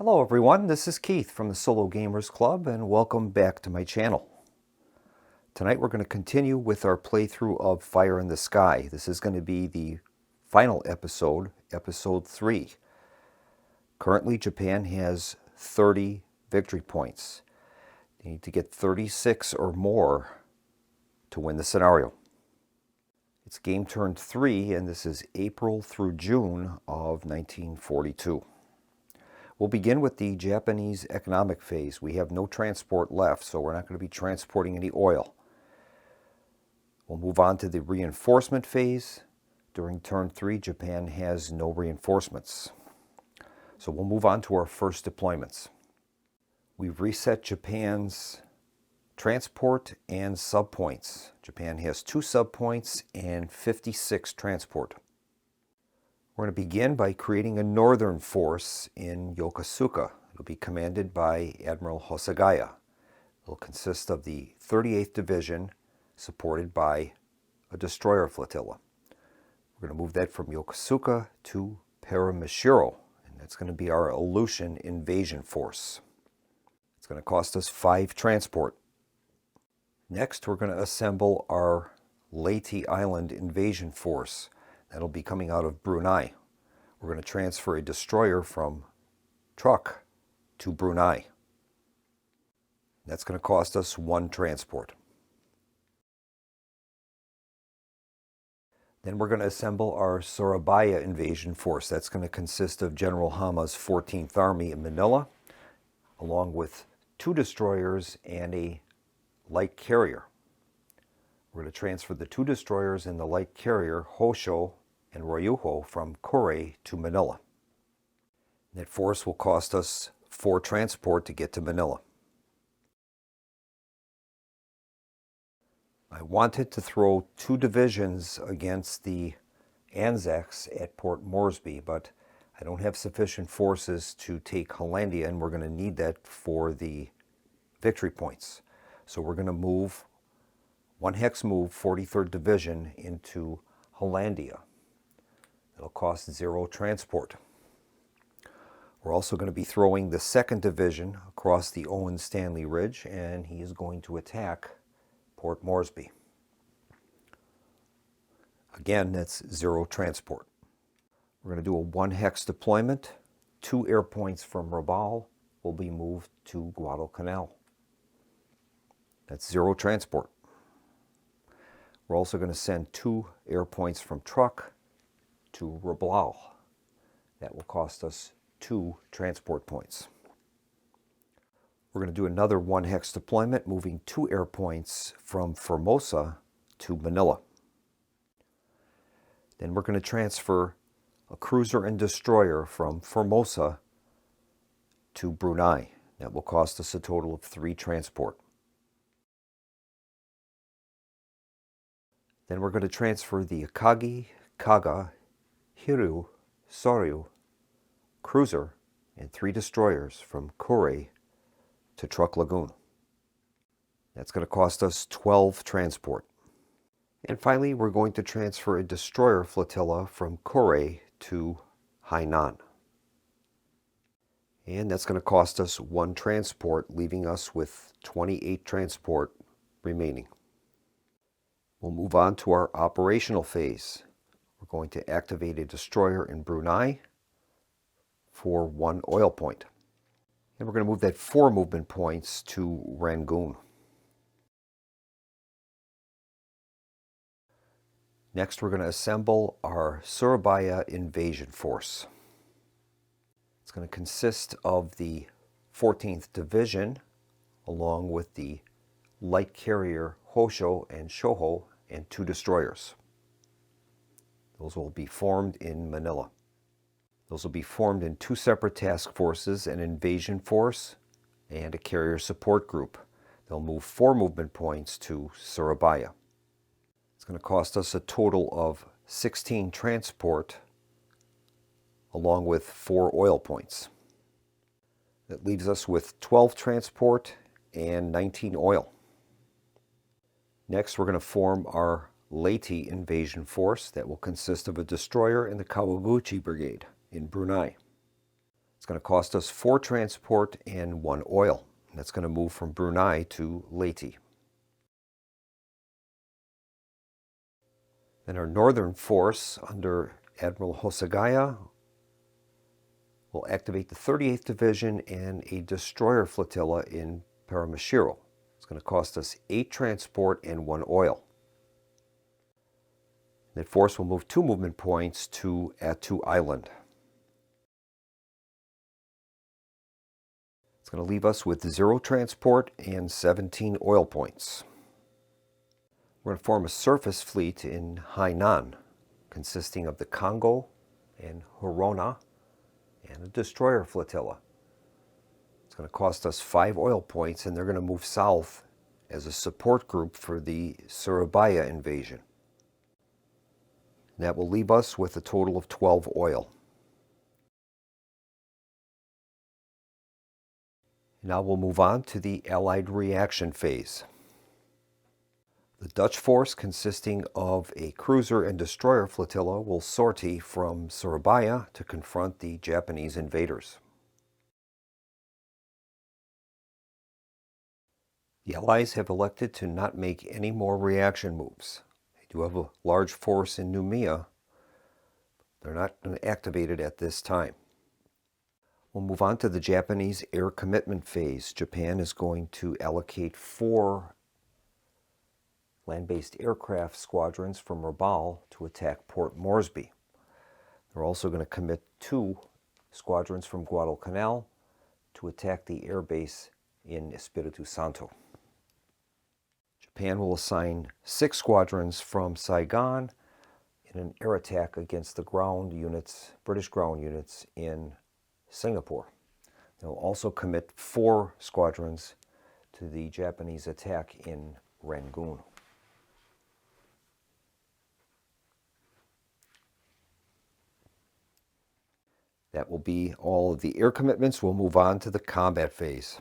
Hello everyone, this is Keith from the Solo Gamers Club and welcome back to my channel. Tonight we're going to continue with our playthrough of Fire in the Sky. This is going to be the final episode, episode 3. Currently Japan has 30 victory points. They need to get 36 or more to win the scenario. It's game turn 3 and this is April through June of 1942. We'll begin with the Japanese economic phase. We have no transport left, so we're not going to be transporting any oil. We'll move on to the reinforcement phase. During turn 3, Japan has no reinforcements. So we'll move on to our first deployments. We've reset Japan's transport and subpoints. Japan has 2 subpoints and 56 transport. We're going to begin by creating a northern force in Yokosuka. It'll be commanded by Admiral Hosagaya. It'll consist of the 38th Division, supported by a destroyer flotilla. We're going to move that from Yokosuka to Paramashiro, and that's going to be our Aleutian invasion force. It's going to cost us 5 transport. Next, we're going to assemble our Leyte Island invasion force. That'll be coming out of Brunei. We're going to transfer a destroyer from Truk to Brunei. That's going to cost us 1 transport. Then we're going to assemble our Surabaya invasion force. That's going to consist of General Hama's 14th Army in Manila, along with 2 destroyers and a light carrier. We're going to transfer the 2 destroyers and the light carrier, Hosho and Ryuho, from Kure to Manila. That force will cost us 4 transport to get to Manila. I wanted to throw 2 divisions against the Anzacs at Port Moresby, but I don't have sufficient forces to take Hollandia, and we're going to need that for the victory points. So we're going to move 1 hex move 43rd Division into Hollandia. It'll cost 0 transport. We're also going to be throwing the 2nd Division across the Owen Stanley Ridge, and he is going to attack Port Moresby. Again, that's 0 transport. We're going to do a 1 hex deployment. 2 air points from Rabaul will be moved to Guadalcanal. That's 0 transport. We're also going to send 2 air points from Truk to Rabaul. That will cost us 2 transport points. We're going to do another 1 hex deployment, moving 2 air points from Formosa to Manila. Then we're going to transfer a cruiser and destroyer from Formosa to Brunei. That will cost us a total of 3 transport. Then we're going to transfer the Akagi, Kaga, Hiru, Soryu cruiser and 3 destroyers from Kure to Truk Lagoon. That's going to cost us 12 transport. And finally, we're going to transfer a destroyer flotilla from Kure to Hainan. And that's going to cost us 1 transport, leaving us with 28 transport remaining. We'll move on to our operational phase. We're going to activate a destroyer in Brunei for 1 oil point. And we're going to move that 4 movement points to Rangoon. Next, we're going to assemble our Surabaya invasion force. It's going to consist of the 14th Division, along with the light carrier Hosho and Shoho, and 2 destroyers. Those will be formed in Manila. Those will be formed in 2 separate task forces, an invasion force and a carrier support group. They'll move 4 movement points to Surabaya. It's going to cost us a total of 16 transport, along with 4 oil points. That leaves us with 12 transport and 19 oil. Next, we're going to form our Leyte invasion force that will consist of a destroyer and the Kawaguchi Brigade in Brunei. It's going to cost us 4 transport and 1 oil. That's going to move from Brunei to Leyte. Then our northern force under Admiral Hosagaya will activate the 38th Division and a destroyer flotilla in Paramashiro. It's going to cost us 8 transport and 1 oil. That force will move 2 movement points to Attu Island. It's going to leave us with 0 transport and 17 oil points. We're going to form a surface fleet in Hainan, consisting of the Kongo and Horona and a destroyer flotilla. It's going to cost us 5 oil points, and they're going to move south as a support group for the Surabaya invasion. That will leave us with a total of 12 oil. Now we'll move on to the Allied reaction phase. The Dutch force, consisting of a cruiser and destroyer flotilla, will sortie from Surabaya to confront the Japanese invaders. The Allies have elected to not make any more reaction moves. They do have a large force in Noumea. They're not going to activate it at this time. We'll move on to the Japanese air commitment phase. Japan is going to allocate 4 land-based aircraft squadrons from Rabaul to attack Port Moresby. They're also going to commit 2 squadrons from Guadalcanal to attack the airbase in Espiritu Santo. Japan will assign 6 squadrons from Saigon in an air attack against the ground units, British ground units in Singapore. They'll also commit 4 squadrons to the Japanese attack in Rangoon. That will be all of the air commitments. We'll move on to the combat phase.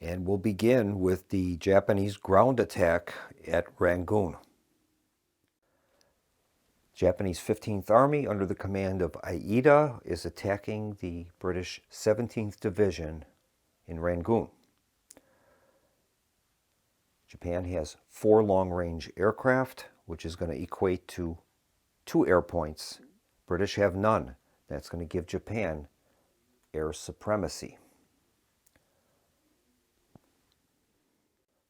And we'll begin with the Japanese ground attack at Rangoon. Japanese 15th Army, under the command of Aida, is attacking the British 17th Division in Rangoon. Japan has 4 long-range aircraft, which is going to equate to 2 air points. British have none. That's going to give Japan air supremacy.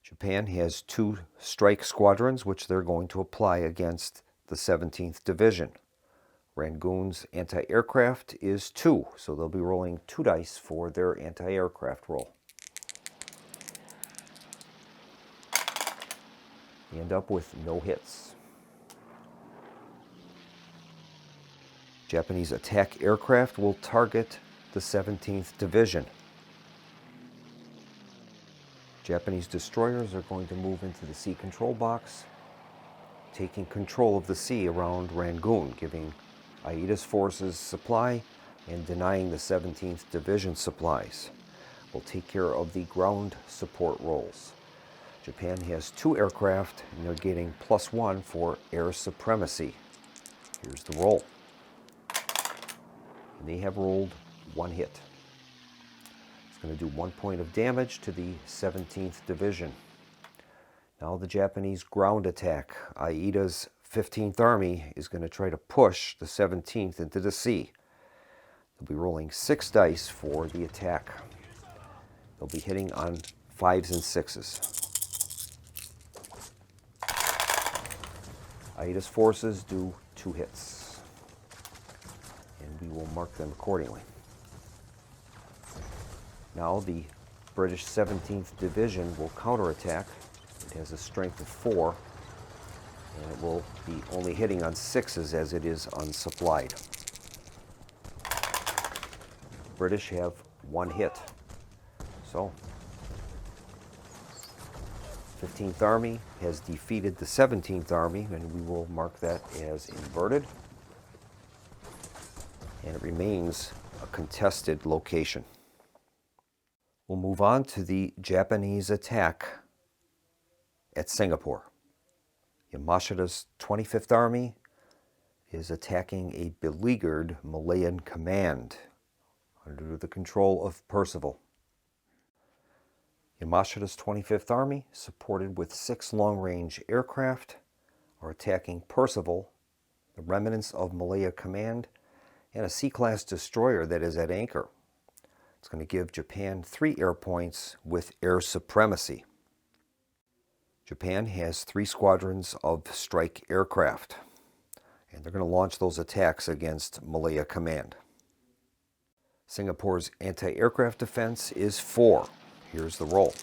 Japan has 2 strike squadrons, which they're going to apply against the 17th Division. Rangoon's anti-aircraft is 2, so they'll be rolling 2 dice for their anti-aircraft roll. You end up with no hits. Japanese attack aircraft will target the 17th Division. Japanese destroyers are going to move into the sea control box, taking control of the sea around Rangoon, giving Aida's forces supply and denying the 17th Division supplies. We'll take care of the ground support roles. Japan has 2 aircraft, and they're getting +1 for air supremacy. Here's the roll. And they have rolled 1 hit. It's going to do 1 point of damage to the 17th Division. Now the Japanese ground attack. Aida's 15th Army is going to try to push the 17th into the sea. They'll be rolling 6 dice for the attack. They'll be hitting on 5s and 6s. Aida's forces do 2 hits, and we will mark them accordingly. Now the British 17th Division will counterattack. It has a strength of 4, and it will be only hitting on 6s as it is unsupplied. British have 1 hit. So, 15th Army has defeated the 17th Army, and we will mark that as inverted. And it remains a contested location. We'll move on to the Japanese attack at Singapore. Yamashita's 25th Army is attacking a beleaguered Malayan command under the control of Percival. Yamashita's 25th Army, supported with 6 long-range aircraft, are attacking Percival, the remnants of Malaya Command, and a C-class destroyer that is at anchor. It's going to give Japan 3 air points with air supremacy. Japan has 3 squadrons of strike aircraft, and they're going to launch those attacks against Malaya Command. Singapore's anti-aircraft defense is 4. Here's the roll.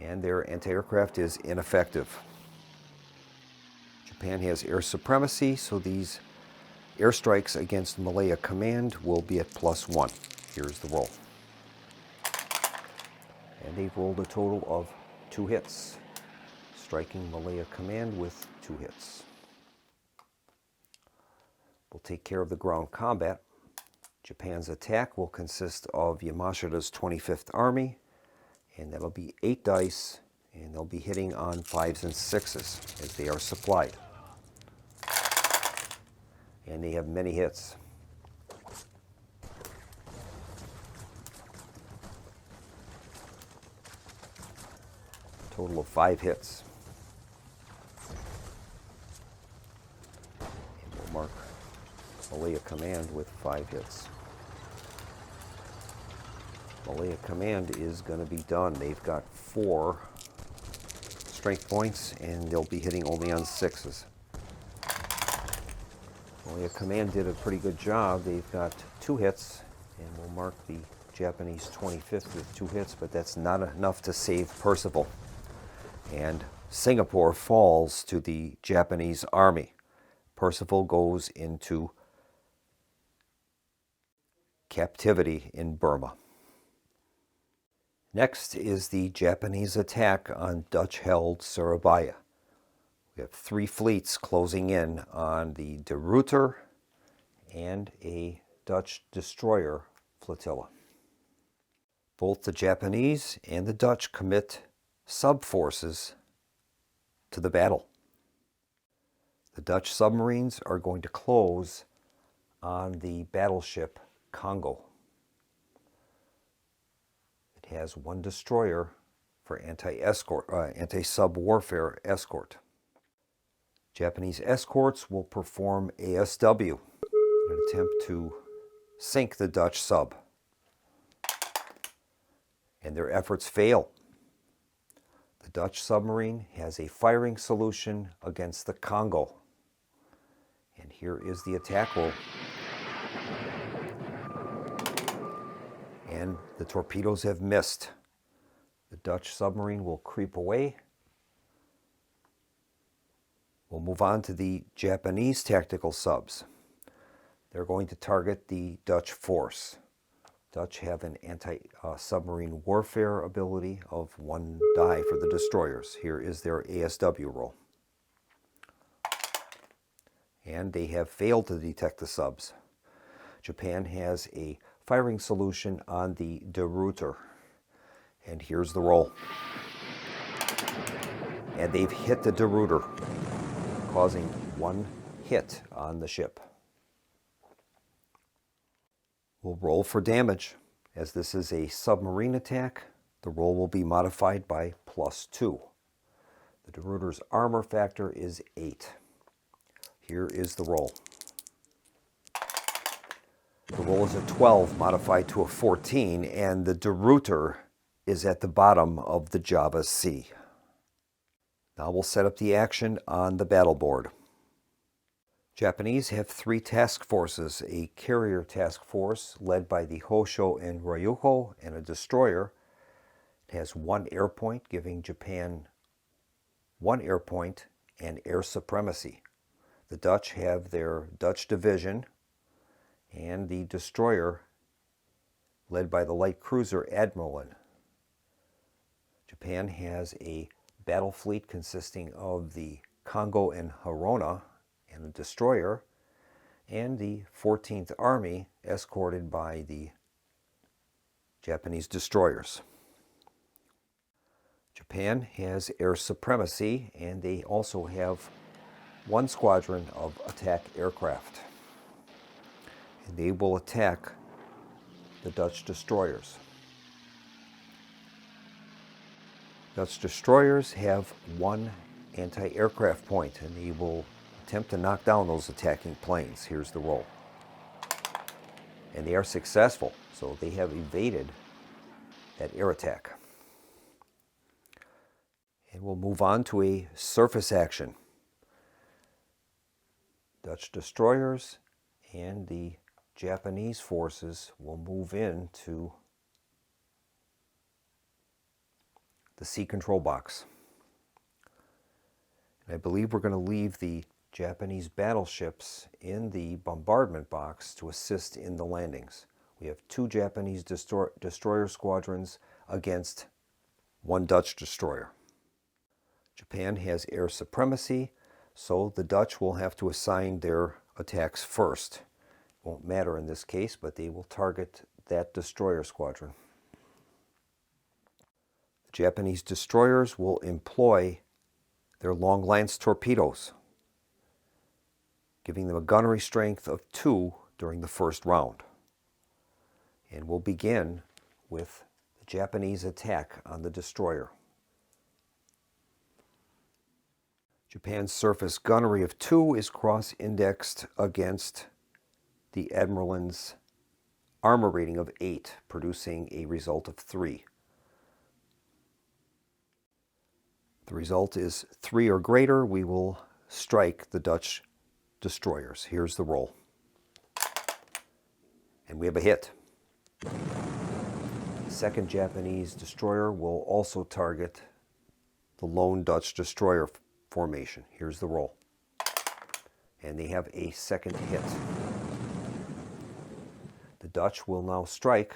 And their anti-aircraft is ineffective. Japan has air supremacy, so these airstrikes against Malaya Command will be at +1. Here's the roll. And they've rolled a total of 2 hits, striking Malaya Command with 2 hits. We'll take care of the ground combat. Japan's attack will consist of Yamashita's 25th Army, and that'll be 8 dice, and they'll be hitting on 5s and 6s as they are supplied. And they have many hits. A total of 5 hits. And we'll mark Malaya Command with 5 hits. Malaya Command is going to be done. They've got 4 strength points, and they'll be hitting only on 6s. Malaya Command did a pretty good job. They've got 2 hits, and we'll mark the Japanese 25th with 2 hits, but that's not enough to save Percival. And Singapore falls to the Japanese army. Percival goes into captivity in Burma. Next is the Japanese attack on Dutch-held Surabaya. We have 3 fleets closing in on the De Ruyter and a Dutch destroyer flotilla. Both the Japanese and the Dutch commit sub-forces to the battle. The Dutch submarines are going to close on the battleship Congo. It has 1 destroyer for anti-sub warfare escort. Japanese escorts will perform ASW in an attempt to sink the Dutch sub. And their efforts fail. The Dutch submarine has a firing solution against the Congo. And here is the attack roll. And the torpedoes have missed. The Dutch submarine will creep away. We'll move on to the Japanese tactical subs. They're going to target the Dutch force. Dutch have an anti-submarine warfare ability of 1 die for the destroyers. Here is their ASW roll. And they have failed to detect the subs. Japan has a firing solution on the De Ruyter. And here's the roll. And they've hit the De Ruyter, causing 1 hit on the ship. We'll roll for damage. As this is a submarine attack, the roll will be modified by +2. The De Ruyter's armor factor is 8. Here is the roll. The roll is a 12 modified to a 14, and the De Ruyter is at the bottom of the Java Sea. Now we'll set up the action on the battle board. Japanese have 3 task forces, a carrier task force led by the Hosho and Ryuho, and a destroyer. It has 1 air point, giving Japan 1 air point and air supremacy. The Dutch have their Dutch division and the destroyer led by the light cruiser Admiralin. Japan has a battle fleet consisting of the Congo and Harona and a destroyer, and the 14th Army escorted by the Japanese destroyers. Japan has air supremacy, and they also have 1 squadron of attack aircraft. and they will attack the Dutch destroyers. Dutch destroyers have one anti-aircraft point, and they will attempt to knock down those attacking planes. Here's the roll. And they are successful, so they have evaded that air attack. And we'll move on to a surface action. Dutch destroyers and the Japanese forces will move into the sea control box. And I believe we're going to leave the Japanese battleships in the bombardment box to assist in the landings. We have 2 Japanese destroyer squadrons against 1 Dutch destroyer. Japan has air supremacy, so the Dutch will have to assign their attacks first. It won't matter in this case, but they will target that destroyer squadron. The Japanese destroyers will employ their long lance torpedoes, giving them a gunnery strength of 2 during the first round. And we'll begin with the Japanese attack on the destroyer. Japan's surface gunnery of 2 is cross-indexed against the Admiral's armor rating of 8, producing a result of 3. The result is 3 or greater, we will strike the Dutch destroyers. Here's the roll. And we have a hit. The second Japanese destroyer will also target the lone Dutch destroyer formation. Here's the roll. And they have a second hit. The Dutch will now strike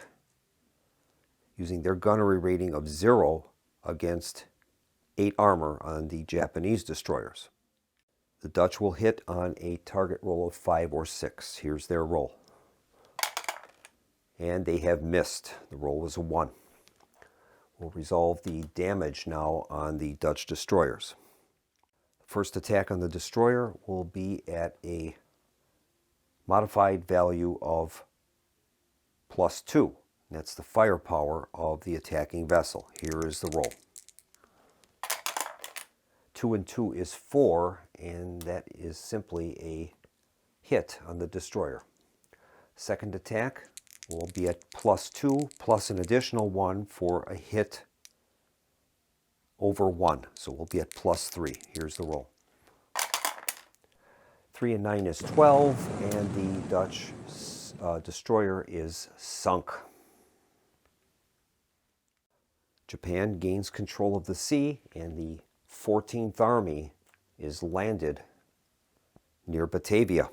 using their gunnery rating of 0 against 8 armor on the Japanese destroyers. The Dutch will hit on a target roll of 5 or 6. Here's their roll. And they have missed. The roll was a 1. We'll resolve the damage now on the Dutch destroyers. The first attack on the destroyer will be at a modified value of +2. That's the firepower of the attacking vessel. Here is the roll. 2 and 2 is 4, and that is simply a hit on the destroyer. Second attack will be at +2 plus an additional 1 for a hit over 1. So we'll be at +3. Here's the roll. 3 and 9 is 12, and the Dutch destroyer is sunk. Japan gains control of the sea, and the 14th Army is landed near Batavia.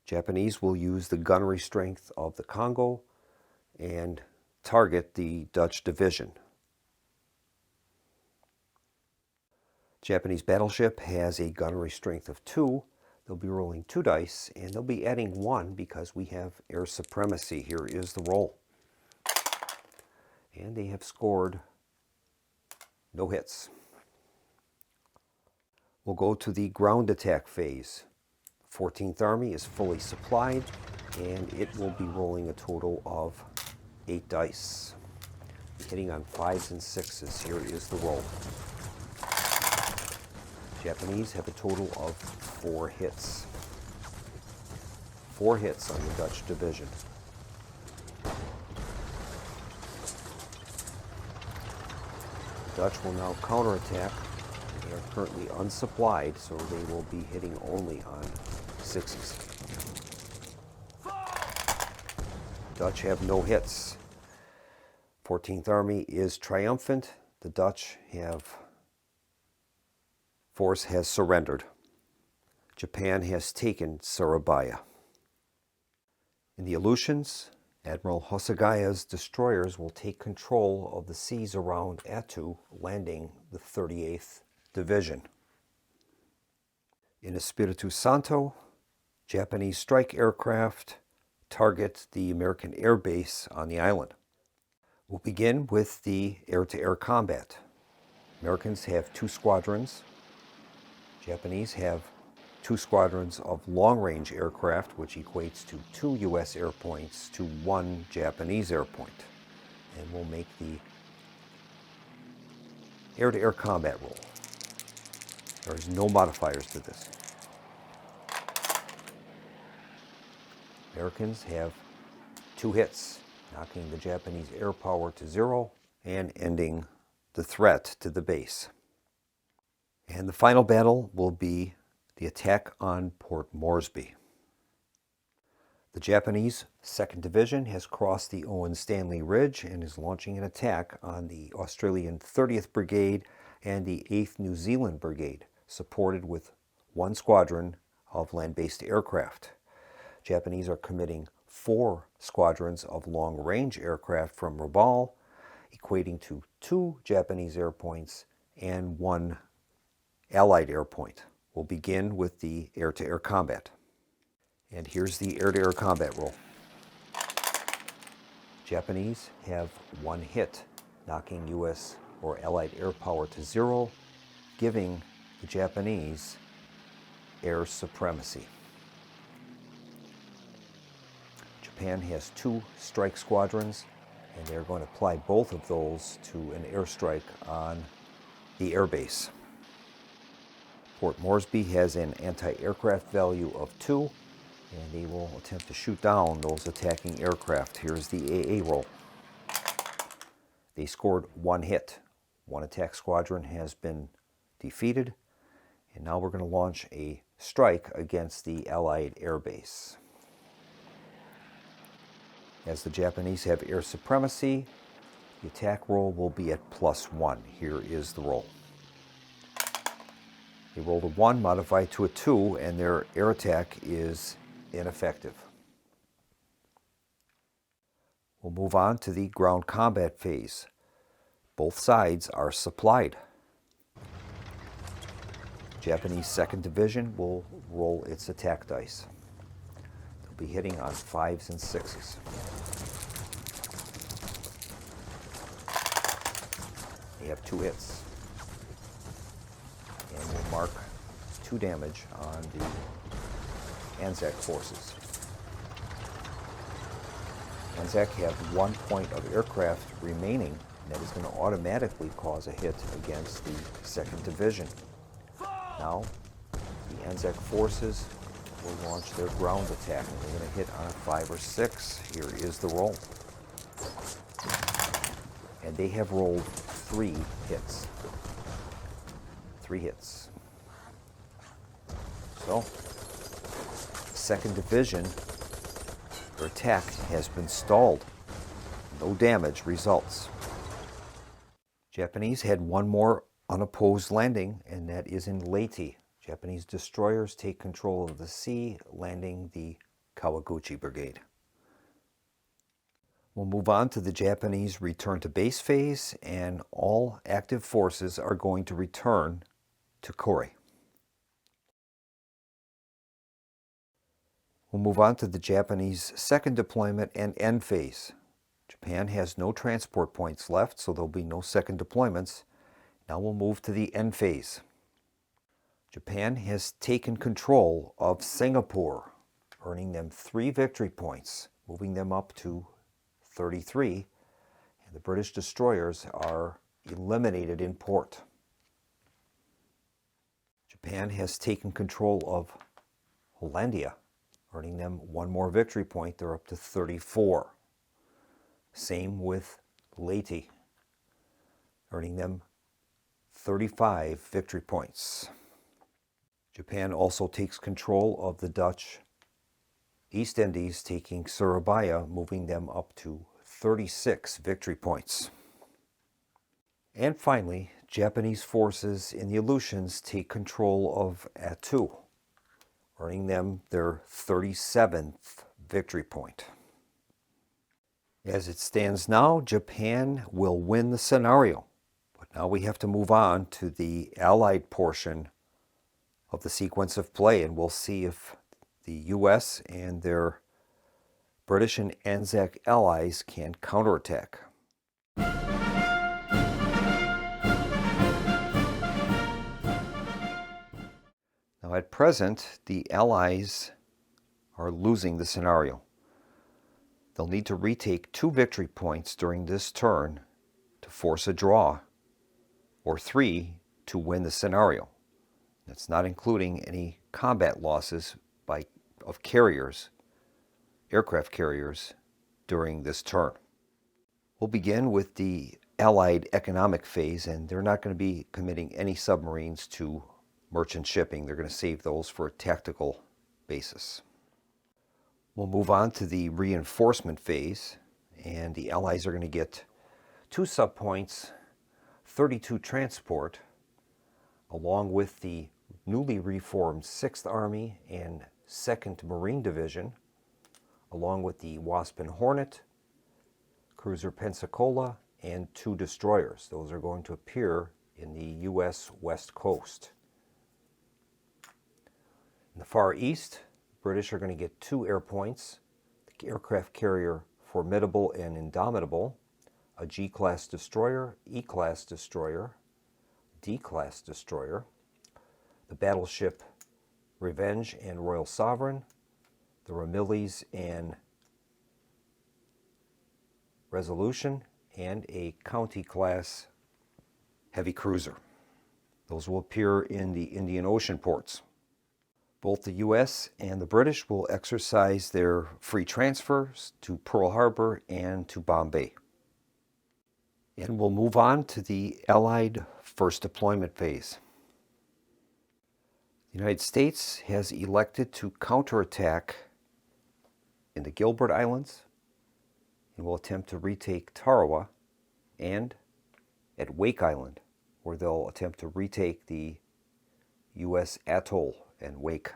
Japanese will use the gunnery strength of the Congo and target the Dutch division. Japanese battleship has a gunnery strength of 2. They'll be rolling 2 dice, and they'll be adding 1 because we have air supremacy. Here is the roll. And they have scored no hits. We'll go to the ground attack phase. 14th Army is fully supplied, and it will be rolling a total of 8 dice. Hitting on 5s and 6s. Here is the roll. Japanese have a total of 4 hits. 4 hits on the Dutch division. The Dutch will now counterattack. They are currently unsupplied, so they will be hitting only on 6s. Dutch have no hits. 14th Army is triumphant. The Dutch force has surrendered. Japan has taken Surabaya. In the Aleutians, Admiral Hosogaya's destroyers will take control of the seas around Attu, landing the 38th Division. In Espiritu Santo, Japanese strike aircraft target the American air base on the island. We'll begin with the air-to-air combat. Americans have 2 squadrons. Japanese have 2 squadrons of long-range aircraft, which equates to 2 U.S. air points to 1 Japanese air point. And we'll make the air-to-air combat roll. There's no modifiers to this. Americans have 2 hits, knocking the Japanese air power to 0 and ending the threat to the base. And the final battle will be the attack on Port Moresby. The Japanese 2nd Division has crossed the Owen Stanley Ridge and is launching an attack on the Australian 30th Brigade and the 8th New Zealand Brigade, supported with 1 squadron of land-based aircraft. Japanese are committing 4 squadrons of long-range aircraft from Rabaul, equating to 2 Japanese air points and 1 Allied air point. We'll begin with the air-to-air combat. And here's the air-to-air combat roll. Japanese have 1 hit, knocking U.S. or Allied air power to 0, giving the Japanese air supremacy. Japan has 2 strike squadrons, and they're going to apply both of those to an airstrike on the airbase. Port Moresby has an anti-aircraft value of 2, and they will attempt to shoot down those attacking aircraft. Here's the AA roll. They scored 1 hit. 1 attack squadron has been defeated, and now we're going to launch a strike against the Allied airbase. As the Japanese have air supremacy, the attack roll will be at +1. Here is the roll. They rolled a 1 modified to a 2, and their air attack is ineffective. We'll move on to the ground combat phase. Both sides are supplied. Japanese 2nd Division will roll its attack dice. They'll be hitting on 5s and 6s. They have 2 hits. And will mark 2 damage on the Anzac forces. Anzac have 1 point of aircraft remaining, and that is going to automatically cause a hit against the 2nd Division. Now, the Anzac forces will launch their ground attack. They're going to hit on a 5 or 6. Here is the roll. And they have rolled 3 hits. 3 hits. So, 2nd Division, their attack has been stalled. No damage results. Japanese had 1 more unopposed landing, and that is in Leyte. Japanese destroyers take control of the sea, landing the Kawaguchi Brigade. We'll move on to the Japanese return to base phase, and all active forces are going to return to Kure. We'll move on to the Japanese 2nd deployment and end phase. Japan has no transport points left, so there'll be no 2nd deployments. Now we'll move to the end phase. Japan has taken control of Singapore, earning them 3 victory points, moving them up to 33, and the British destroyers are eliminated in port. Japan has taken control of Hollandia, earning them 1 more victory point. They're up to 34. Same with Leyte, earning them 35 victory points. Japan also takes control of the Dutch East Indies, taking Surabaya, moving them up to 36 victory points. And finally, Japanese forces in the Aleutians take control of Attu, earning them their 37th victory point. As it stands now, Japan will win the scenario. But now we have to move on to the Allied portion of the sequence of play, and we'll see if the U.S. and their British and Anzac allies can counterattack. Now Now at present, the Allies are losing the scenario. They'll need to retake 2 victory points during this turn to force a draw, or 3 to win the scenario. That's not including any combat losses of carriers, aircraft carriers, during this turn. We'll begin with the Allied economic phase, and they're not going to be committing any submarines to merchant shipping. They're going to save those for a tactical basis. We'll move on to the reinforcement phase, and the Allies are going to get 2 subpoints, 32 transport, along with the newly reformed 6th Army and 2nd Marine Division, along with the Wasp and Hornet, cruiser Pensacola, and 2 destroyers. Those are going to appear in the U.S. West Coast. In the Far East, British are going to get 2 air points, the aircraft carrier Formidable and Indomitable, a G-class destroyer, E-class destroyer, D-class destroyer, the battleship Revenge and Royal Sovereign, the Ramillies and Resolution, and a County-class heavy cruiser. Those will appear in the Indian Ocean ports. Both the U.S. and the British will exercise their free transfers to Pearl Harbor and to Bombay. And we'll move on to the Allied first deployment phase. The United States has elected to counterattack in the Gilbert Islands and will attempt to retake Tarawa, and at Wake Island, where they'll attempt to retake the U.S. atoll and Wake.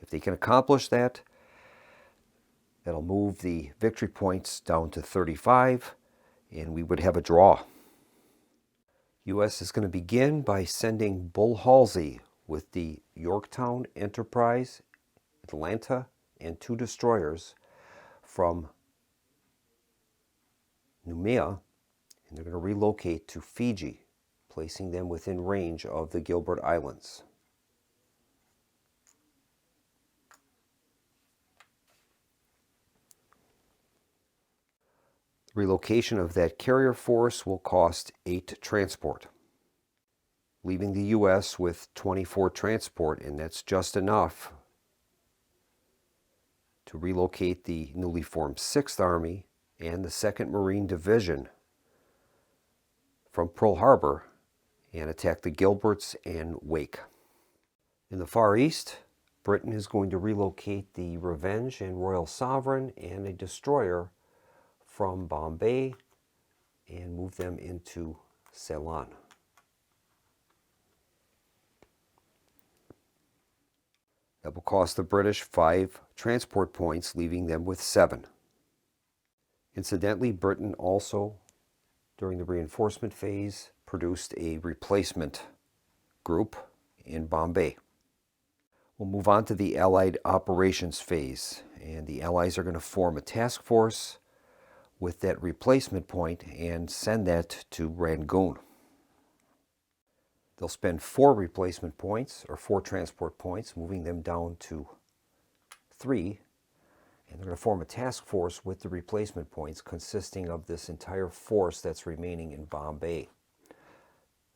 If they can accomplish that, that'll move the victory points down to 35, and we would have a draw. U.S. is going to begin by sending Bull Halsey with the Yorktown, Enterprise, Atlanta, and 2 destroyers from Noumea, and they're going to relocate to Fiji, placing them within range of the Gilbert Islands. The relocation of that carrier force will cost 8 transport, leaving the U.S. with 24 transport, and that's just enough to relocate the newly formed 6th Army and the 2nd Marine Division from Pearl Harbor and attack the Gilberts and Wake. In the Far East, Britain is going to relocate the Revenge and Royal Sovereign and a destroyer from Bombay and move them into Ceylon. That will cost the British 5 transport points, leaving them with 7. Incidentally, Britain also, during the reinforcement phase, produced a replacement group in Bombay. We'll move on to the Allied operations phase, and the Allies are going to form a task force with that replacement point and send that to Rangoon. They'll spend 4 replacement points, or 4 transport points, moving them down to 3. And they're going to form a task force with the replacement points consisting of this entire force that's remaining in Bombay.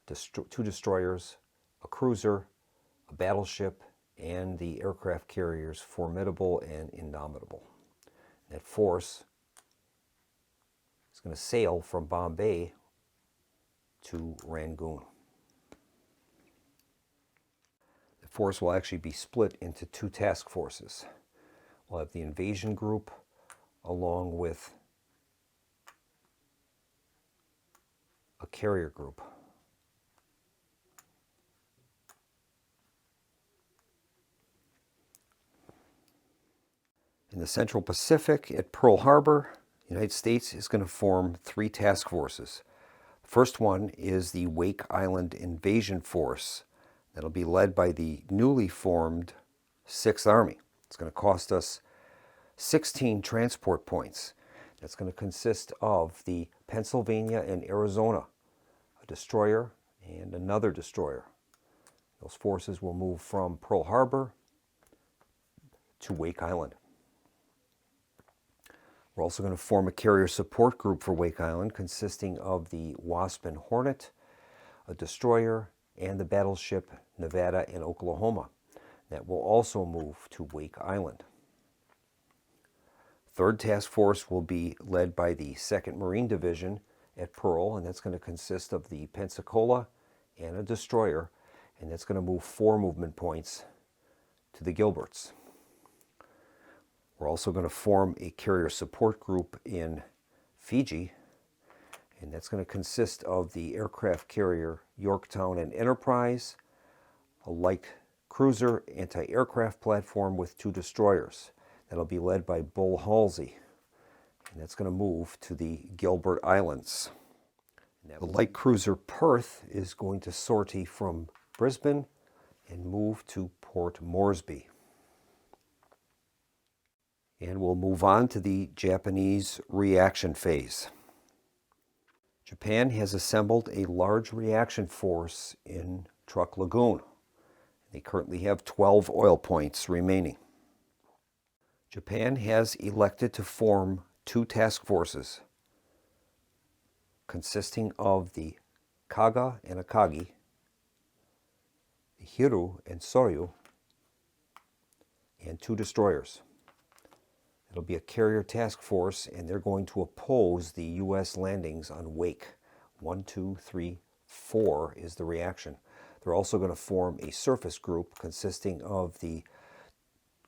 2 destroyers, a cruiser, a battleship, and the aircraft carriers Formidable and Indomitable. That force is going to sail from Bombay to Rangoon. The force will actually be split into 2 task forces. We'll have the invasion group along with a carrier group. In the Central Pacific at Pearl Harbor, the United States is going to form 3 task forces. The first one is the Wake Island Invasion Force. That'll be led by the newly formed 6th Army. It's going to cost us 16 transport points. That's going to consist of the Pennsylvania and Arizona, a destroyer and another destroyer. Those forces will move from Pearl Harbor to Wake Island. We're also going to form a carrier support group for Wake Island consisting of the Wasp and Hornet, a destroyer, and the battleship Nevada and Oklahoma. That will also move to Wake Island. Third task force will be led by the 2nd Marine Division at Pearl, and that's going to consist of the Pensacola and a destroyer, and that's going to move 4 movement points to the Gilberts. We're also going to form a carrier support group in Fiji, and that's going to consist of the aircraft carrier Yorktown and Enterprise, a light cruiser anti-aircraft platform with 2 destroyers. That'll be led by Bull Halsey, and that's going to move to the Gilbert Islands. The light cruiser Perth is going to sortie from Brisbane and move to Port Moresby. And we'll move on to the Japanese reaction phase. Japan has assembled a large reaction force in Truk Lagoon. They currently have 12 oil points remaining. Japan has elected to form 2 task forces consisting of the Kaga and Akagi, the Hiru and Soryu, and 2 destroyers. It'll be a carrier task force, and they're going to oppose the U.S. landings on Wake. 1, 2, 3, 4 is the reaction. They're also going to form a surface group consisting of the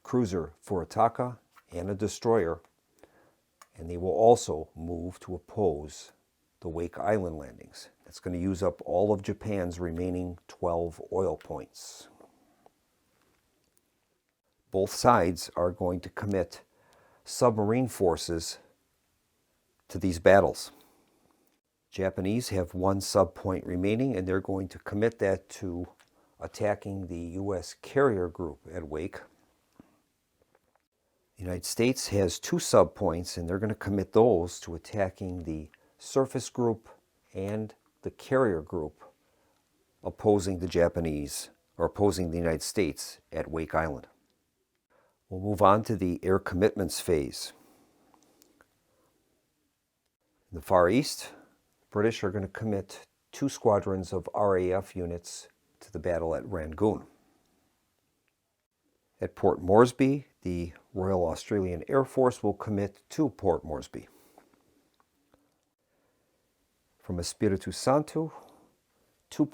cruiser Furitaka and a destroyer, and they will also move to oppose the Wake Island landings. That's going to use up all of Japan's remaining 12 oil points. Both sides are going to commit submarine forces to these battles. Japanese have 1 sub point remaining, and they're going to commit that to attacking the U.S. carrier group at Wake. The United States has 2 sub points, and they're going to commit those to attacking the surface group and the carrier group opposing the Japanese, or opposing the United States at Wake Island. We'll move on to the air commitments phase. In the Far East, the British are going to commit 2 squadrons of RAF units to the battle at Rangoon. At Port Moresby, the Royal Australian Air Force will commit to Port Moresby. From Espiritu Santo, 2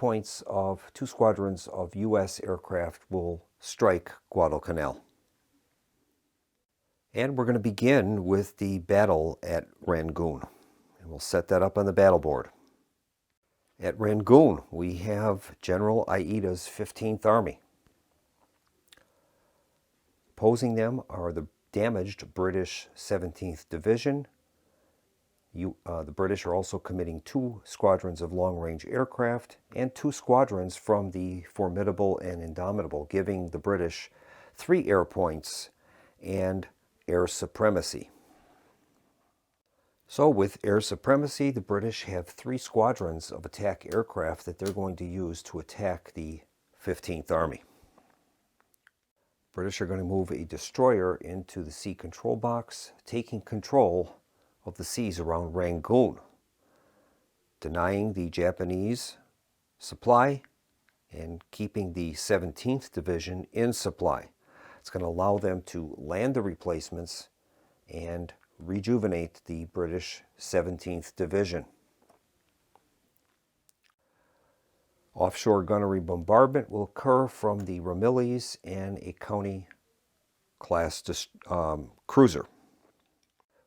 squadrons of U.S. aircraft will strike Guadalcanal. And we're going to begin with the battle at Rangoon. And we'll set that up on the battle board. At Rangoon, we have General Aida's 15th Army. Opposing them are the damaged British 17th Division. The British are also committing 2 squadrons of long-range aircraft and 2 squadrons from the Formidable and Indomitable, giving the British 3 air points and air supremacy. So with air supremacy, the British have 3 squadrons of attack aircraft that they're going to use to attack the 15th Army. British are going to move a destroyer into the sea control box, taking control of the seas around Rangoon, denying the Japanese supply and keeping the 17th Division in supply. It's going to allow them to land the replacements and rejuvenate the British 17th Division. Offshore gunnery bombardment will occur from the Ramillies and a County-class cruiser.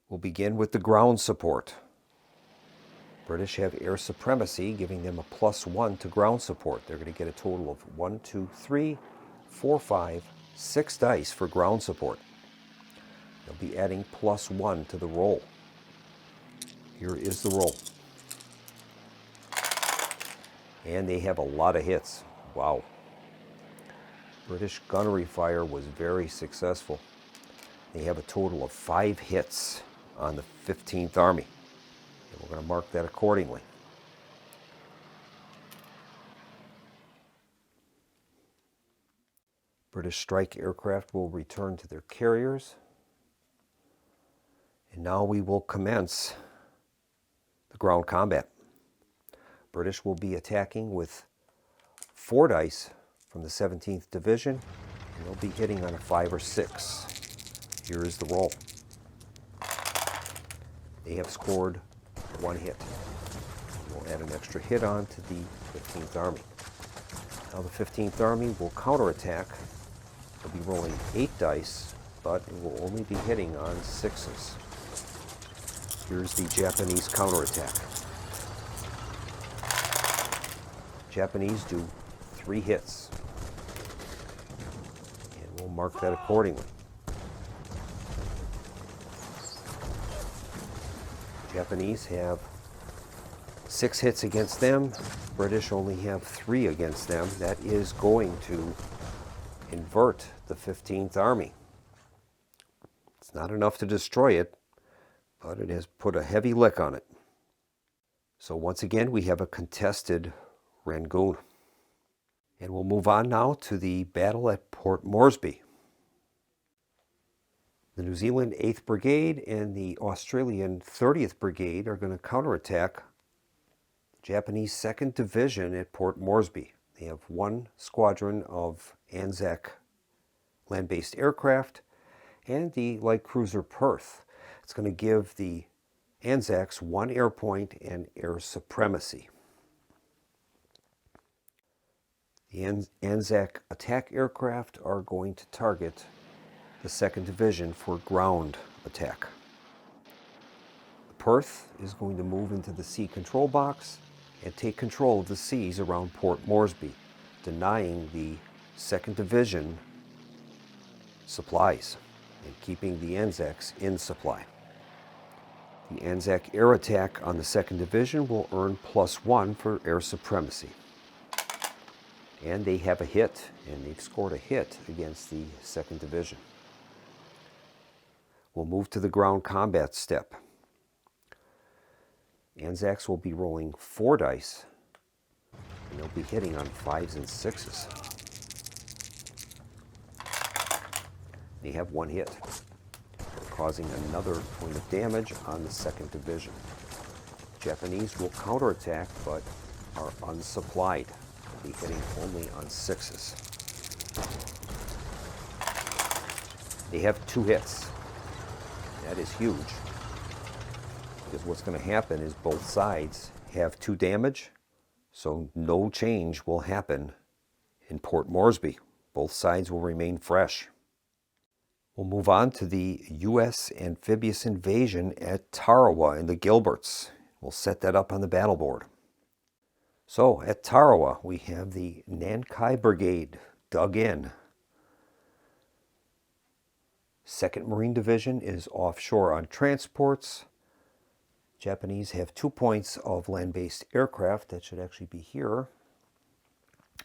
We'll begin with the ground support. British have air supremacy, giving them a +1 to ground support. They're going to get a total of 1, 2, 3, 4, 5, 6 dice for ground support. They'll be adding +1 to the roll. Here is the roll. And they have a lot of hits. Wow. British gunnery fire was very successful. They have a total of 5 hits on the 15th Army. And we're going to mark that accordingly. British strike aircraft will return to their carriers. And now we will commence the ground combat. British will be attacking with 4 dice from the 17th Division, and they'll be hitting on a 5 or 6. Here is the roll. They have scored 1 hit. We'll add an extra hit on to the 15th Army. Now the 15th Army will counterattack. They'll be rolling 8 dice, but it will only be hitting on 6s. Here's the Japanese counterattack. Japanese do 3 hits. And we'll mark that accordingly. Japanese have 6 hits against them. British only have 3 against them. That is going to invert the 15th Army. It's not enough to destroy it, but it has put a heavy lick on it. So once again, we have a contested Rangoon. And we'll move on now to the battle at Port Moresby. The New Zealand 8th Brigade and the Australian 30th Brigade are going to counterattack the Japanese 2nd Division at Port Moresby. They have 1 squadron of Anzac land-based aircraft and the light cruiser Perth. It's going to give the Anzacs 1 air point and air supremacy. The Anzac attack aircraft are going to target the 2nd Division for ground attack. The Perth is going to move into the sea control box and take control of the seas around Port Moresby, denying the 2nd Division supplies and keeping the Anzacs in supply. The Anzac air attack on the 2nd Division will earn +1 for air supremacy. And they have a hit, and they've scored a hit against the 2nd Division. We'll move to the ground combat step. Anzacs will be rolling 4 dice, and they'll be hitting on 5s and 6s. They have 1 hit, causing another point of damage on the 2nd Division. Japanese will counterattack, but are unsupplied. They'll be hitting only on 6s. They have 2 hits. That is huge, because what's going to happen is both sides have 2 damage, so no change will happen in Port Moresby. Both sides will remain fresh. We'll move on to the U.S. amphibious invasion at Tarawa in the Gilberts. We'll set that up on the battle board. So at Tarawa, we have the Nankai Brigade dug in. 2nd Marine Division is offshore on transports. Japanese have 2 points of land-based aircraft. That should actually be here.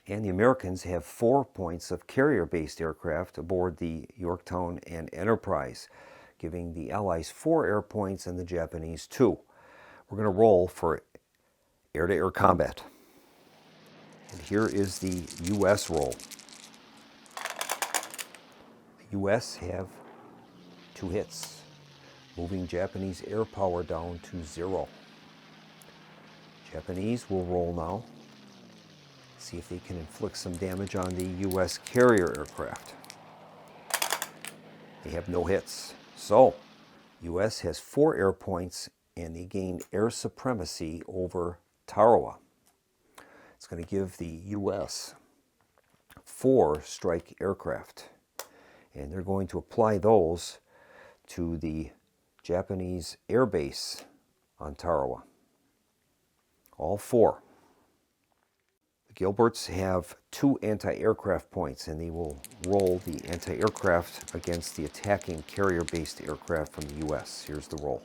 And the Americans have 4 points of carrier-based aircraft aboard the Yorktown and Enterprise, giving the Allies 4 air points and the Japanese 2. We're going to roll for air-to-air combat. And here is the U.S. roll. The U.S. have 2 hits, moving Japanese air power down to 0. Japanese will roll now. See if they can inflict some damage on the U.S. carrier aircraft. They have no hits. So, U.S. has 4 air points and they gain air supremacy over Tarawa. It's going to give the U.S. 4 strike aircraft. And they're going to apply those to the Japanese air base on Tarawa. All 4. The Gilberts have 2 anti-aircraft points, and they will roll the anti-aircraft against the attacking carrier-based aircraft from the U.S. Here's the roll.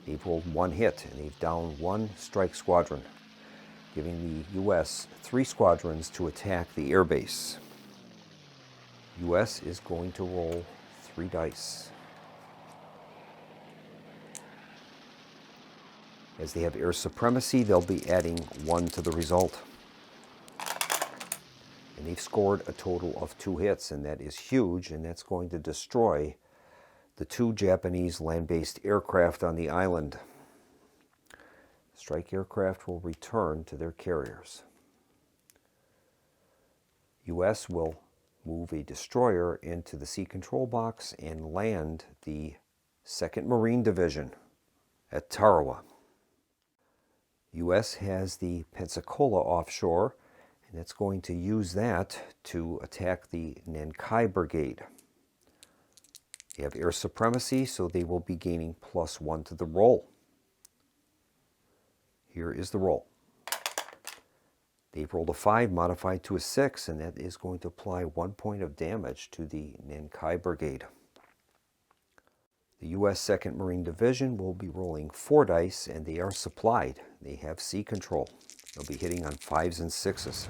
They've rolled 1 hit, and they've downed 1 strike squadron, giving the U.S. 3 squadrons to attack the airbase. U.S. is going to roll 3 dice. As they have air supremacy, they'll be adding 1 to the result. And they've scored a total of 2 hits, and that is huge, and that's going to destroy the 2 Japanese land-based aircraft on the island. Strike aircraft will return to their carriers. U.S. will move a destroyer into the sea control box and land the 2nd Marine Division at Tarawa. U.S. has the Pensacola offshore, and it's going to use that to attack the Nankai Brigade. They have air supremacy, so they will be gaining +1 to the roll. Here is the roll. They've rolled a 5 modified to a 6, and that is going to apply 1 point of damage to the Nankai Brigade. The U.S. 2nd Marine Division will be rolling 4 dice, and they are supplied. They have sea control. They'll be hitting on 5s and 6s.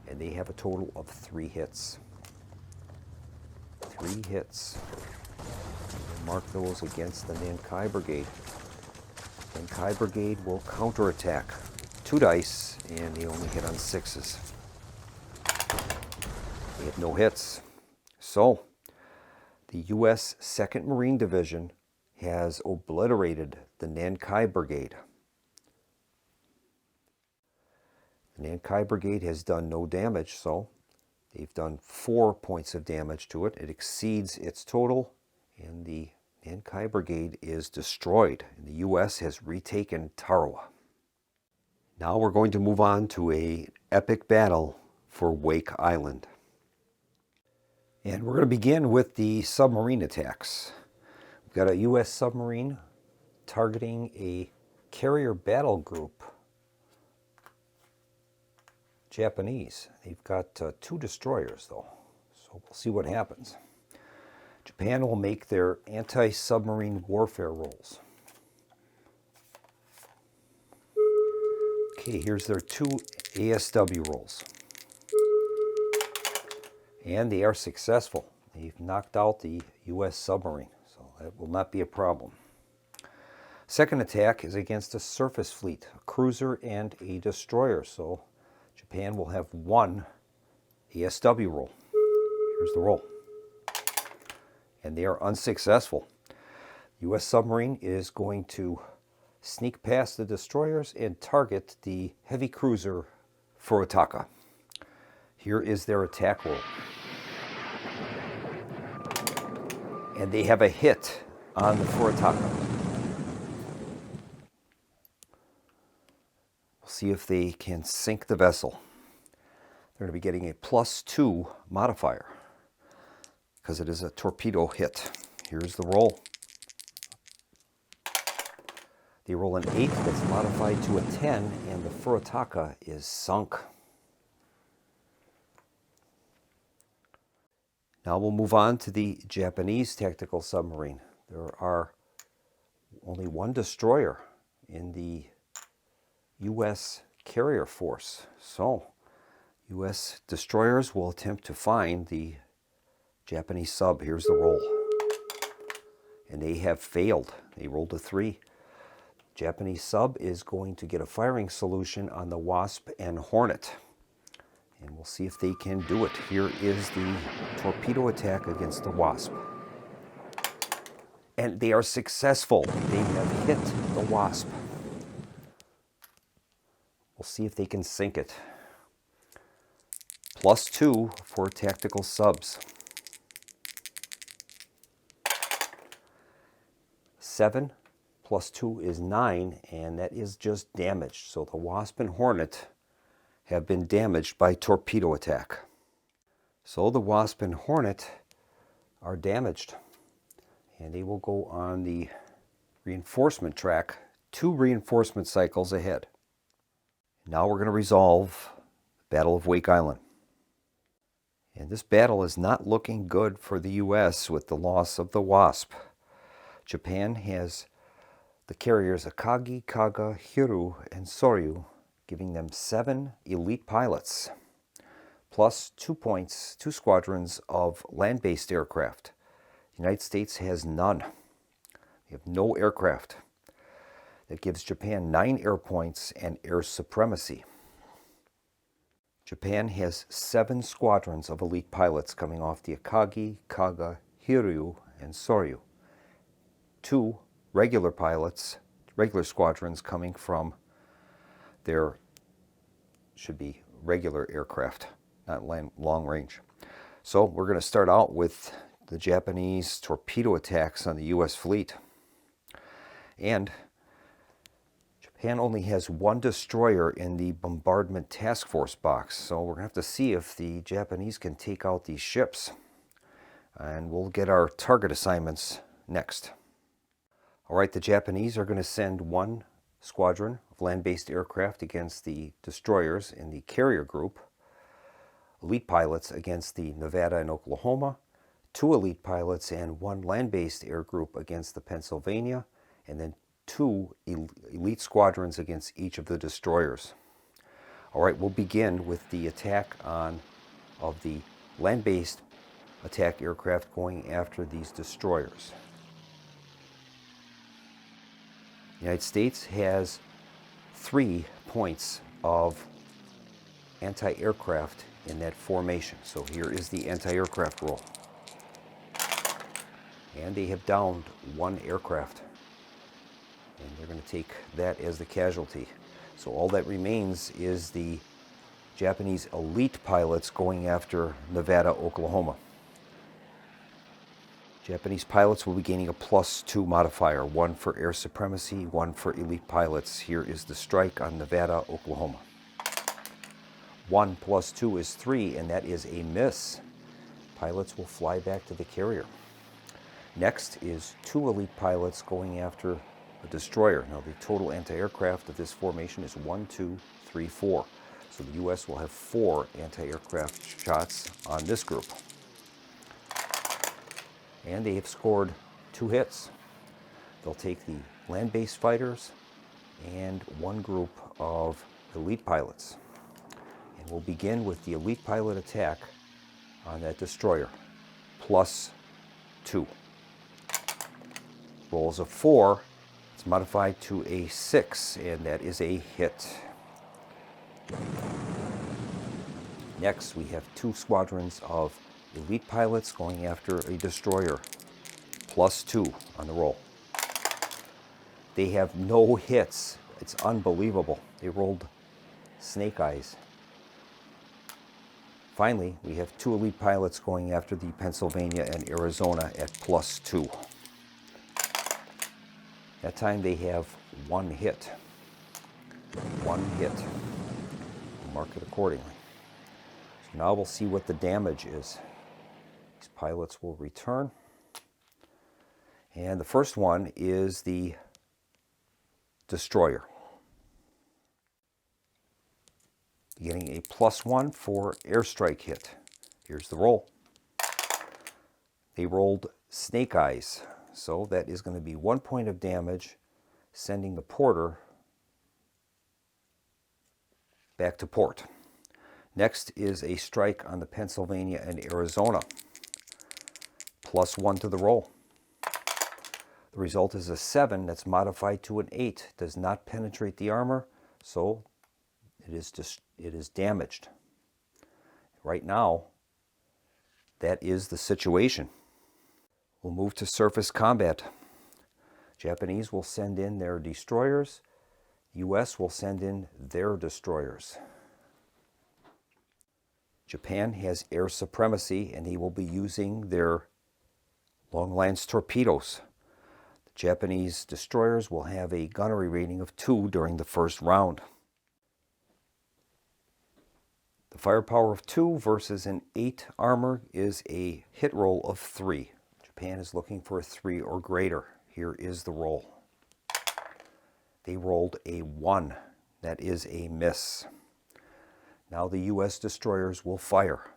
And they have a total of 3 hits. 3 hits. We'll mark those against the Nankai Brigade. Nankai Brigade will counterattack. 2 dice, and they only hit on 6s. They have no hits. So, the U.S. 2nd Marine Division has obliterated the Nankai Brigade. The Nankai Brigade has done no damage, so they've done 4 points of damage to it. It exceeds its total, and the Nankai Brigade is destroyed, and the U.S. has retaken Tarawa. Now we're going to move on to an epic battle for Wake Island. And we're going to begin with the submarine attacks. We've got a U.S. submarine targeting a carrier battle group. Japanese. They've got 2 destroyers, though, so we'll see what happens. Japan will make their anti-submarine warfare rolls. Okay, here's their 2 ASW rolls. And they are successful. They've knocked out the U.S. submarine, so that will not be a problem. Second attack is against a surface fleet, a cruiser and a destroyer, so Japan will have 1 ASW roll. Here's the roll. And they are unsuccessful. U.S. submarine is going to sneak past the destroyers and target the heavy cruiser Furutaka. Here is their attack roll. And they have a hit on the Furutaka. We'll see if they can sink the vessel. They're going to be getting a +2 modifier because it is a torpedo hit. Here's the roll. They roll an 8 that's modified to a 10, and the Furutaka is sunk. Now we'll move on to the Japanese tactical submarine. There are only 1 destroyer in the U.S. carrier force. So, U.S. destroyers will attempt to find the Japanese sub. Here's the roll. And they have failed. They rolled a 3. Japanese sub is going to get a firing solution on the Wasp and Hornet. And we'll see if they can do it. Here is the torpedo attack against the Wasp. And they are successful. They have hit the Wasp. We'll see if they can sink it. +2 for tactical subs. 7 +2 is 9, and that is just damaged. So the Wasp and Hornet have been damaged by torpedo attack. So the Wasp and Hornet are damaged, and they will go on the reinforcement track 2 reinforcement cycles ahead. Now we're going to resolve the Battle of Wake Island. And this battle is not looking good for the U.S. with the loss of the Wasp. Japan has the carriers Akagi, Kaga, Hiru, and Soryu, giving them 7 elite pilots, plus 2 points, 2 squadrons of land-based aircraft. The United States has none. They have no aircraft. That gives Japan 9 air points and air supremacy. Japan has 7 squadrons of elite pilots coming off the Akagi, Kaga, Hiryu, and Soryu. 2 regular pilots, regular squadrons coming from their, should be regular aircraft, not long range. So we're going to start out with the Japanese torpedo attacks on the U.S. fleet. And Japan only has 1 destroyer in the bombardment task force box, so we're going to have to see if the Japanese can take out these ships. And we'll get our target assignments next. All right, the Japanese are going to send 1 squadron of land-based aircraft against the destroyers in the carrier group, elite pilots against the Nevada and Oklahoma, 2 elite pilots and 1 land-based air group against the Pennsylvania, and then 2 elite squadrons against each of the destroyers. All right, we'll begin with the attack of the land-based attack aircraft going after these destroyers. The United States has 3 points of anti-aircraft in that formation. So here is the anti-aircraft roll. And they have downed 1 aircraft. And they're going to take that as the casualty. So all that remains is the Japanese elite pilots going after Nevada, Oklahoma. Japanese pilots will be gaining a +2 modifier, 1 for air supremacy, 1 for elite pilots. Here is the strike on Nevada, Oklahoma. 1 + 2 is 3, and that is a miss. Pilots will fly back to the carrier. Next is 2 elite pilots going after a destroyer. Now the total anti-aircraft of this formation is 1, 2, 3, 4. So the U.S. will have 4 anti-aircraft shots on this group. And they have scored 2 hits. They'll take the land-based fighters and 1 group of elite pilots. And we'll begin with the elite pilot attack on that destroyer, +2. Rolls a 4. It's modified to a 6, and that is a hit. Next, we have 2 squadrons of elite pilots going after a destroyer, +2 on the roll. They have no hits. It's unbelievable. They rolled snake eyes. Finally, we have 2 elite pilots going after the Pennsylvania and Arizona at +2. That time they have 1 hit. 1 hit. Mark it accordingly. So now we'll see what the damage is. These pilots will return. And the first one is the destroyer. Getting a +1 for airstrike hit. Here's the roll. They rolled snake eyes. So that is going to be 1 point of damage, sending the porter back to port. Next is a strike on the Pennsylvania and Arizona. +1 to the roll. The result is a 7 that's modified to an 8. Does not penetrate the armor, so it is damaged. Right now, that is the situation. We'll move to surface combat. Japanese will send in their destroyers. U.S. will send in their destroyers. Japan has air supremacy, and they will be using their long-lance torpedoes. The Japanese destroyers will have a gunnery rating of 2 during the first round. The firepower of 2 versus an 8 armor is a hit roll of 3. Japan is looking for a 3 or greater. Here is the roll. They rolled a 1. That is a miss. Now the U.S. destroyers will fire.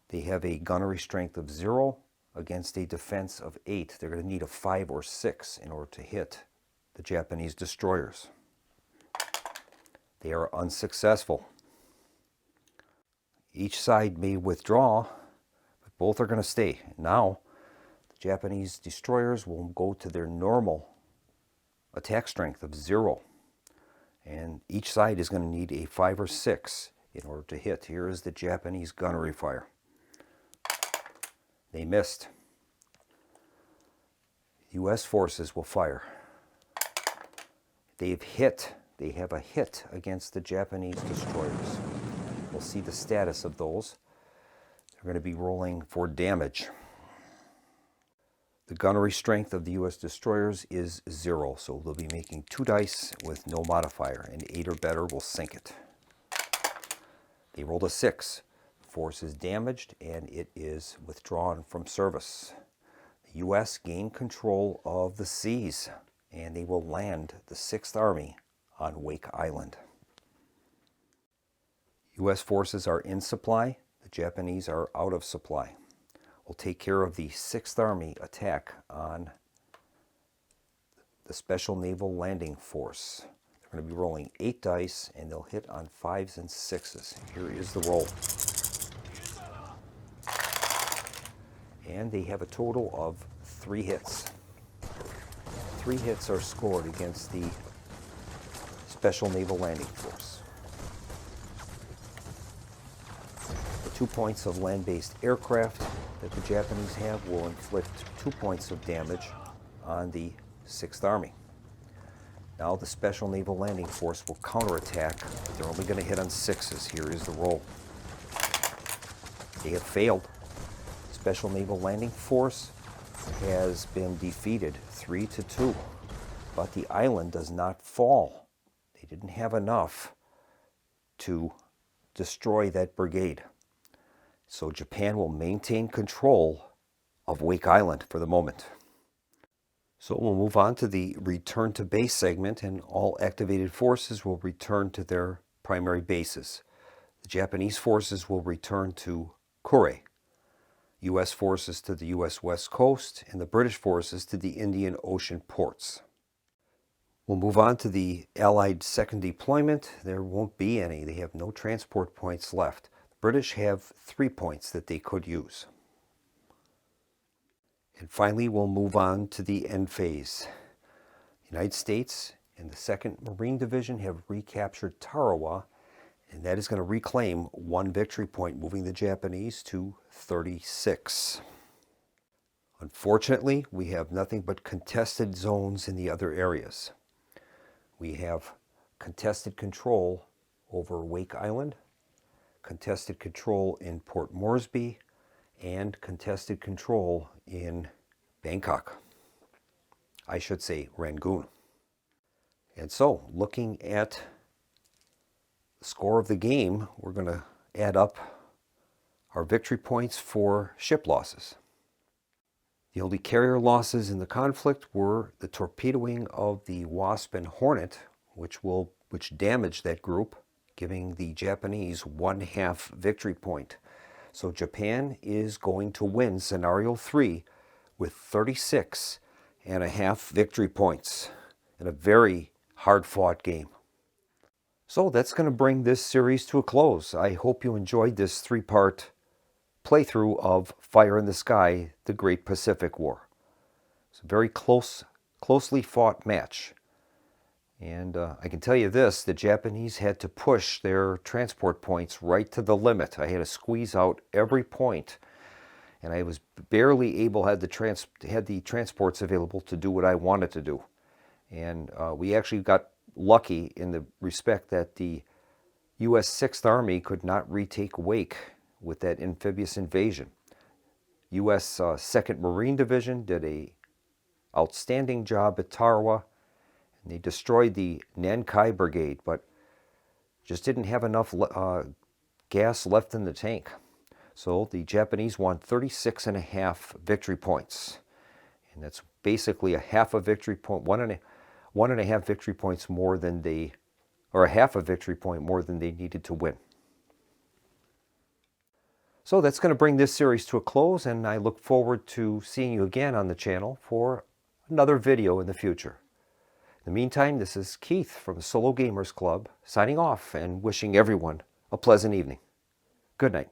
They have a gunnery strength of 0 against a defense of 8. They're going to need a 5 or 6 in order to hit the Japanese destroyers. They are unsuccessful. Each side may withdraw, but both are going to stay. Now, the Japanese destroyers will go to their normal attack strength of 0. And each side is going to need a 5 or 6 in order to hit. Here is the Japanese gunnery fire. They missed. U.S. forces will fire. They've hit. They have a hit against the Japanese destroyers. We'll see the status of those. They're going to be rolling for damage. The gunnery strength of the U.S. destroyers is 0, so they'll be making 2 dice with no modifier, and 8 or better will sink it. They rolled a 6. Force is damaged, and it is withdrawn from service. The U.S. gained control of the seas, and they will land the 6th Army on Wake Island. U.S. forces are in supply. The Japanese are out of supply. We'll take care of the 6th Army attack on the Special Naval Landing Force. They're going to be rolling 8 dice, and they'll hit on 5s and 6s. Here is the roll. And they have a total of 3 hits. 3 hits are scored against the Special Naval Landing Force. The 2 points of land-based aircraft that the Japanese have will inflict 2 points of damage on the 6th Army. Now the Special Naval Landing Force will counterattack, but they're only going to hit on 6s. Here is the roll. They have failed. Special Naval Landing Force has been defeated 3-2, but the island does not fall. They didn't have enough to destroy that brigade. So Japan will maintain control of Wake Island for the moment. So we'll move on to the return to base segment, and all activated forces will return to their primary bases. The Japanese forces will return to Kure, U.S. forces to the U.S. West Coast, and the British forces to the Indian Ocean ports. We'll move on to the Allied second deployment. There won't be any. They have no transport points left. The British have 3 points that they could use. And finally, we'll move on to the end phase. The United States and the 2nd Marine Division have recaptured Tarawa, and that is going to reclaim 1 victory point, moving the Japanese to 36. Unfortunately, we have nothing but contested zones in the other areas. We have contested control over Wake Island, contested control in Port Moresby, and contested control in Bangkok. I should say Rangoon. And so, looking at the score of the game, we're going to add up our victory points for ship losses. The only carrier losses in the conflict were the torpedoing of the Wasp and Hornet, which damaged that group, giving the Japanese 1/2 victory point. So Japan is going to win Scenario 3 with 36.5 victory points in a very hard-fought game. So that's going to bring this series to a close. I hope you enjoyed this 3-part playthrough of Fire in the Sky, The Great Pacific War. It's a very closely fought match. And I can tell you this, the Japanese had to push their transport points right to the limit. I had to squeeze out every point, and I was barely able, had the transports available to do what I wanted to do. And we actually got lucky in the respect that the U.S. 6th Army could not retake Wake with that amphibious invasion. U.S. 2nd Marine Division did an outstanding job at Tarawa, and they destroyed the Nankai Brigade, but just didn't have enough gas left in the tank. So the Japanese won 36.5 victory points. And that's basically a half a victory point, 1.5 victory points more than they, or a half a victory point more than they needed to win. So that's going to bring this series to a close, and I look forward to seeing you again on the channel for another video in the future. In the meantime, this is Keith from the Solo Gamers Club, signing off and wishing everyone a pleasant evening. Good night.